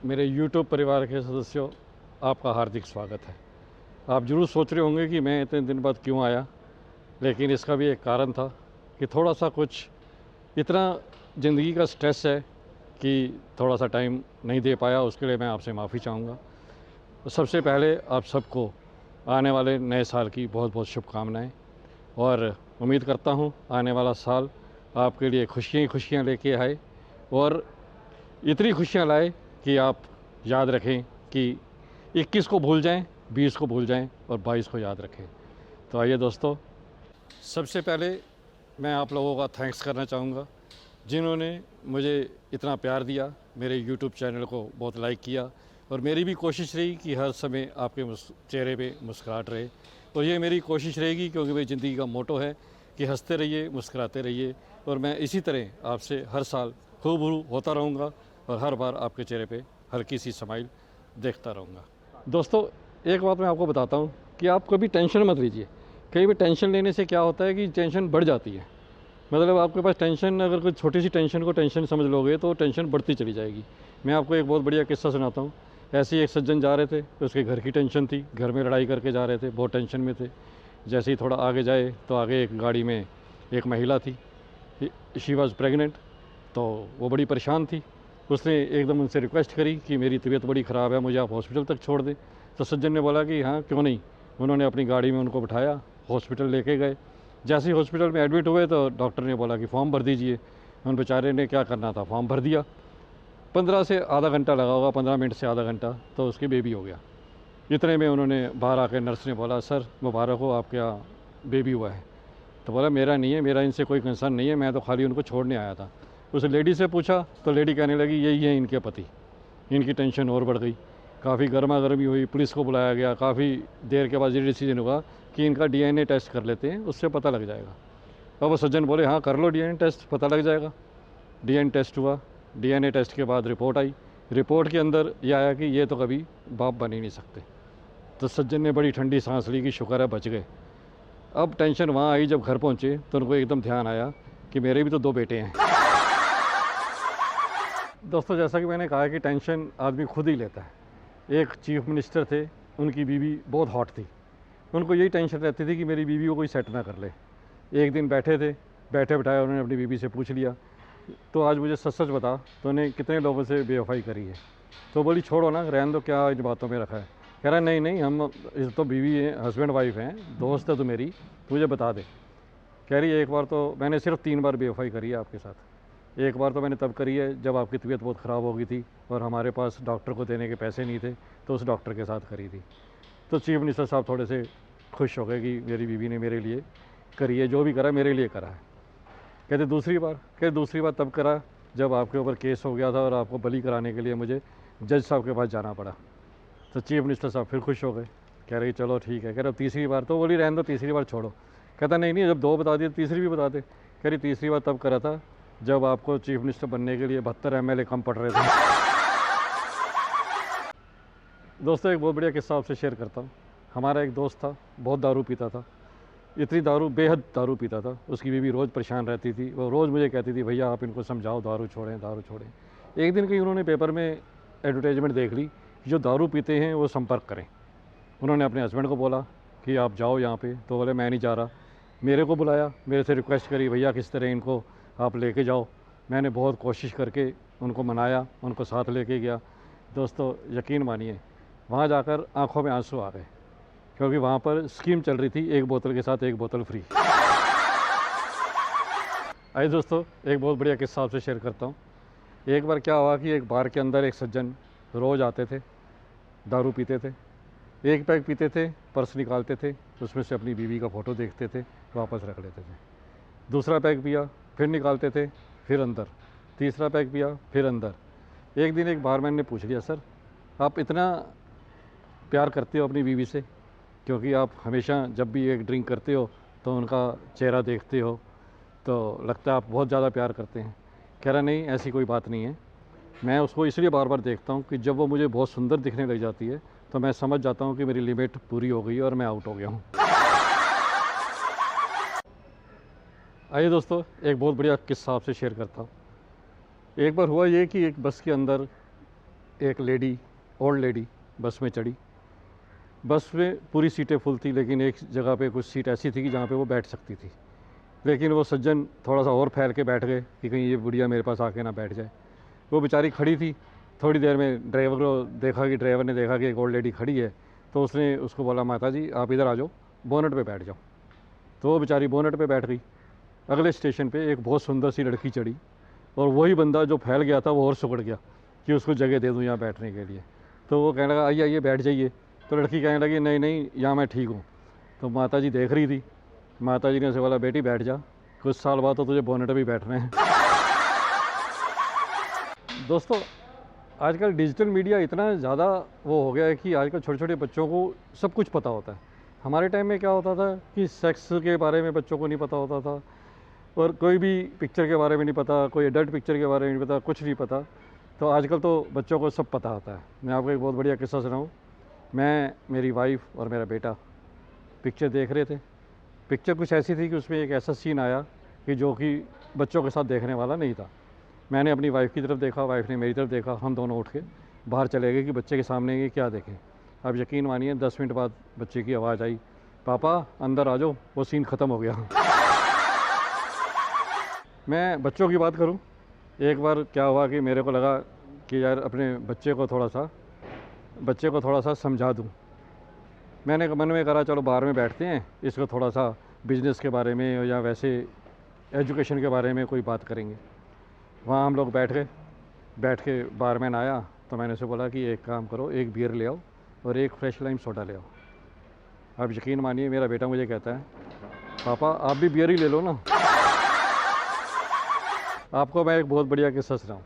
मेरे YouTube परिवार के सदस्यों, आपका हार्दिक स्वागत है। आप ज़रूर सोच रहे होंगे कि मैं इतने दिन बाद क्यों आया, लेकिन इसका भी एक कारण था कि थोड़ा-सा कुछ इतना ज़िंदगी का स्ट्रेस है कि थोड़ा-सा टाइम नहीं दे पाया, उसके लिए मैं आपसे माफ़ी चाहूँगा। तो सबसे पहले आप सबको आने वाले नए साल की बहुत-बहुत शुभकामनाएँ और उम्मीद करता हूँ आने वाला साल आपके लिए खुशियाँ ही खुशियाँ लेके आए और इतनी खुशियाँ लाए कि आप याद रखें कि 21 को भूल जाएं, 20 को भूल जाएं और 22 को याद रखें। तो आइए दोस्तों, सबसे पहले मैं आप लोगों का थैंक्स करना चाहूँगा जिन्होंने मुझे इतना प्यार दिया, मेरे YouTube चैनल को बहुत लाइक किया और मेरी भी कोशिश रही कि हर समय आपके चेहरे पे मुस्कुराहट रहे। और ये मेरी कोशिश रहेगी क्योंकि मेरी ज़िंदगी का मोटो है कि हंसते रहिए, मुस्कुराते रहिए और मैं इसी तरह आपसे हर साल रूबरू होता रहूँगा और हर बार आपके चेहरे पे हल्की सी स्माइल देखता रहूँगा। दोस्तों, एक बात मैं आपको बताता हूँ कि आप कभी टेंशन मत लीजिए। कई बार टेंशन लेने से क्या होता है कि टेंशन बढ़ जाती है। मतलब आपके पास टेंशन, अगर कोई छोटी सी टेंशन को टेंशन समझ लोगे तो टेंशन बढ़ती चली जाएगी। मैं आपको एक बहुत बढ़िया किस्सा सुनाता हूँ। ऐसे ही एक सज्जन जा रहे थे, तो उसके घर की टेंशन थी, घर में लड़ाई करके जा रहे थे, बहुत टेंशन में थे। जैसे ही थोड़ा आगे जाए तो आगे एक गाड़ी में एक महिला थी, शी वॉज़ प्रेग्नेंट। तो वो बड़ी परेशान थी। उसने एकदम उनसे रिक्वेस्ट करी कि मेरी तबीयत बड़ी ख़राब है, मुझे आप हॉस्पिटल तक छोड़ दें। तो सज्जन ने बोला कि हाँ, क्यों नहीं। उन्होंने अपनी गाड़ी में उनको बिठाया, हॉस्पिटल लेके गए। जैसे ही हॉस्पिटल में एडमिट हुए तो डॉक्टर ने बोला कि फॉर्म भर दीजिए। उन बेचारे ने क्या करना था, फॉर्म भर दिया। 15 से आधा घंटा लगा होगा, 15 मिनट से आधा घंटा, तो उसकी बेबी हो गया। इतने में उन्होंने बाहर आकर नर्स ने बोला, सर मुबारक हो, आपके यहाँ बेबी हुआ है। तो बोला, मेरा नहीं है, मेरा इनसे कोई कंसर्न नहीं है, मैं तो खाली उनको छोड़ने आया था। उस लेडी से पूछा तो लेडी कहने लगी, यही है इनके पति। इनकी टेंशन और बढ़ गई, काफ़ी गर्मा गर्मी हुई, पुलिस को बुलाया गया। काफ़ी देर के बाद ये डिसीजन हुआ कि इनका DNA टेस्ट कर लेते हैं, उससे पता लग जाएगा। अब वो सज्जन बोले, हाँ कर लो DNA टेस्ट, पता लग जाएगा। DNA टेस्ट हुआ। DNA टेस्ट के बाद रिपोर्ट आई। रिपोर्ट के अंदर यह आया कि ये तो कभी बाप बन ही नहीं सकते। तो सज्जन ने बड़ी ठंडी सांस ली कि शुक्र है बच गए। अब टेंशन वहाँ आई, जब घर पहुँचे तो उनको एकदम ध्यान आया कि मेरे भी तो 2 बेटे हैं। दोस्तों, जैसा कि मैंने कहा कि टेंशन आदमी खुद ही लेता है। एक चीफ मिनिस्टर थे, उनकी बीवी बहुत हॉट थी। उनको यही टेंशन रहती थी कि मेरी बीवी को कोई सेट ना कर ले। एक दिन बैठे थे, बैठे बिठाए उन्होंने अपनी बीवी से पूछ लिया, तो आज मुझे सच सच बता, तूने कितने लोगों से बेवफाई करी है। तो बोली, छोड़ो ना, रहने दो, क्या इन बातों में रखा है। कह रहा, नहीं नहीं, हम इस तो बीवी है, हस्बैंड वाइफ हैं, दोस्त है तो मेरी, मुझे बता दे। कह रही, एक बार तो मैंने सिर्फ 3 बार बेवफाई करी है आपके साथ। एक बार तो मैंने तब करी है जब आपकी तबीयत बहुत ख़राब हो गई थी और हमारे पास डॉक्टर को देने के पैसे नहीं थे, तो उस डॉक्टर के साथ करी थी। तो चीफ मिनिस्टर साहब थोड़े से खुश हो गए कि मेरी बीवी ने मेरे लिए करी है, जो भी करा मेरे लिए करा है। कहते दूसरी बार, कहते दूसरी बार तब करा जब आपके ऊपर केस हो गया था और आपको बली कराने के लिए मुझे जज साहब के पास जाना पड़ा। तो चीफ मिनिस्टर साहब फिर खुश हो गए, कह रहे चलो ठीक है। कह रहे तीसरी बार, तो बोली रहने दो, तीसरी बार छोड़ो। कहता नहीं नहीं, जब 2 बता दिए तीसरी भी बता दे। कह रही तीसरी बार तब करा था जब आपको चीफ मिनिस्टर बनने के लिए 72 MLA कम पड़ रहे थे। दोस्तों, एक बहुत बढ़िया किस्सा आपसे शेयर करता हूँ। हमारा एक दोस्त था, बहुत दारू पीता था, इतनी दारू, बेहद दारू पीता था। उसकी बीवी रोज़ परेशान रहती थी, वो रोज़ मुझे कहती थी, भैया आप इनको समझाओ, दारू छोड़ें, दारू छोड़ें। एक दिन कहीं उन्होंने पेपर में एडवर्टाइजमेंट देख ली, जो दारू पीते हैं वो संपर्क करें। उन्होंने अपने हस्बैंड को बोला कि आप जाओ यहाँ पे, तो बोले मैं नहीं जा रहा। मेरे को बुलाया, मेरे से रिक्वेस्ट करी, भैया किस तरह इनको आप लेके जाओ। मैंने बहुत कोशिश करके उनको मनाया, उनको साथ लेके गया। दोस्तों, यकीन मानिए, वहाँ जाकर आंखों में आंसू आ गए, क्योंकि वहाँ पर स्कीम चल रही थी, 1 बोतल के साथ 1 बोतल फ्री। आइए दोस्तों, एक बहुत बढ़िया किस्सा आपसे शेयर करता हूँ। एक बार क्या हुआ कि एक बार के अंदर एक सज्जन रोज़ आते थे, दारू पीते थे, 1 पैक पीते थे, पर्स निकालते थे, उसमें से अपनी बीवी का फ़ोटो देखते थे, वापस रख लेते थे। दूसरा पैक पिया, फिर निकालते थे, फिर अंदर। तीसरा पैक पिया, फिर अंदर। एक दिन एक बारमैन ने पूछ लिया, सर आप इतना प्यार करते हो अपनी बीवी से, क्योंकि आप हमेशा जब भी एक ड्रिंक करते हो तो उनका चेहरा देखते हो, तो लगता है आप बहुत ज़्यादा प्यार करते हैं। कह रहा, नहीं ऐसी कोई बात नहीं है, मैं उसको इसलिए बार बार देखता हूँ कि जब वो मुझे बहुत सुंदर दिखने लग जाती है तो मैं समझ जाता हूँ कि मेरी लिमिट पूरी हो गई और मैं आउट हो गया हूँ। आइए दोस्तों, एक बहुत बढ़िया किस्सा आपसे शेयर करता हूँ। एक बार हुआ ये कि एक बस के अंदर एक लेडी, ओल्ड लेडी बस में चढ़ी। बस में पूरी सीटें फुल थी, लेकिन एक जगह पे कुछ सीट ऐसी थी कि जहाँ पे वो बैठ सकती थी। लेकिन वो सज्जन थोड़ा सा और फैल के बैठ गए कि कहीं ये बुढ़िया मेरे पास आके ना बैठ जाए। वो बेचारी खड़ी थी। थोड़ी देर में ड्राइवर को देखा कि ड्राइवर ने देखा कि एक ओल्ड लेडी खड़ी है, तो उसने उसको बोला, माता जी आप इधर आ जाओ, बोनट पे बैठ जाओ। तो वो बेचारी बोनट पे बैठ गई। अगले स्टेशन पे एक बहुत सुंदर सी लड़की चढ़ी, और वही बंदा जो फैल गया था वो और सिकुड़ गया कि उसको जगह दे दूँ यहाँ बैठने के लिए। तो वो कहने लगा, आइए आइए बैठ जाइए। तो लड़की कहने लगी, नहीं नहीं, यहाँ मैं ठीक हूँ। तो माता जी देख रही थी। माता जी ने उसे बोला, बेटी बैठ जा, कुछ साल बाद तो तुझे बोनट पे भी बैठने हैं। दोस्तों, आजकल डिजिटल मीडिया इतना ज़्यादा वो हो गया है कि आजकल छोटे छोटे बच्चों को सब कुछ पता होता है। हमारे टाइम में क्या होता था कि सेक्स के बारे में बच्चों को नहीं पता होता था, और कोई भी पिक्चर के बारे में नहीं पता, कोई एडल्ट पिक्चर के बारे में नहीं पता, कुछ नहीं पता। तो आजकल तो बच्चों को सब पता होता है। मैं आपको एक बहुत बढ़िया किस्सा सुनाऊँ। मैं, मेरी वाइफ और मेरा बेटा पिक्चर देख रहे थे। पिक्चर कुछ ऐसी थी कि उसमें एक ऐसा सीन आया कि जो कि बच्चों के साथ देखने वाला नहीं था। मैंने अपनी वाइफ की तरफ देखा, वाइफ ने मेरी तरफ देखा, हम दोनों उठ के बाहर चले गए कि बच्चे के सामने ये क्या देखें। अब यकीन मानिए 10 मिनट बाद बच्चे की आवाज़ आई, पापा अंदर आ जाओ, वो सीन ख़त्म हो गया। मैं बच्चों की बात करूं, एक बार क्या हुआ कि मेरे को लगा कि यार अपने बच्चे को थोड़ा सा समझा दूं। मैंने मन में करा, चलो बाहर में बैठते हैं, इसको थोड़ा सा बिज़नेस के बारे में या वैसे एजुकेशन के बारे में कोई बात करेंगे। वहाँ हम लोग बैठ के बारमैन आया, तो मैंने उसे बोला कि एक काम करो, एक बियर ले आओ और एक फ्रेश लाइम सोडा ले आओ। अब यकीन मानिए मेरा बेटा मुझे कहता है, पापा आप भी बियर ही ले लो ना। आपको मैं एक बहुत बढ़िया किस्सा सुनाऊँ।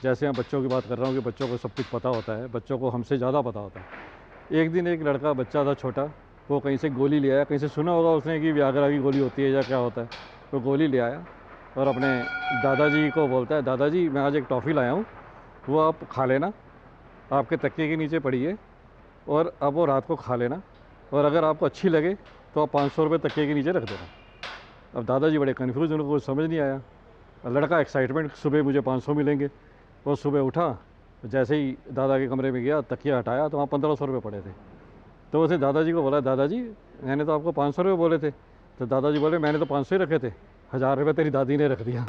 जैसे मैं बच्चों की बात कर रहा हूँ कि बच्चों को सब कुछ पता होता है, बच्चों को हमसे ज़्यादा पता होता है। एक दिन एक लड़का, बच्चा था छोटा, वो कहीं से गोली ले आया। कहीं से सुना होगा उसने कि वियाग्रा की गोली होती है या क्या होता है। वो गोली ले आया और अपने दादाजी को बोलता है, दादाजी मैं आज एक टॉफ़ी लाया हूँ, वो आप खा लेना, आपके तकिए के नीचे पड़ी है, और अब वो रात को खा लेना, और अगर आपको अच्छी लगे तो आप 500 रुपये तकिए के नीचे रख देना। अब दादाजी बड़े कन्फ्यूज़, उनको कुछ समझ नहीं आया। लड़का एक्साइटमेंट, सुबह मुझे 500 मिलेंगे। वो सुबह उठा, जैसे ही दादा के कमरे में गया, तकिया हटाया तो वहाँ 1500 रुपये पड़े थे। तो उसे दादाजी को बोला, दादाजी मैंने तो आपको 500 रुपये बोले थे। तो दादाजी बोले, मैंने तो 500 ही रखे थे, 1000 रुपये तेरी दादी ने रख दिया।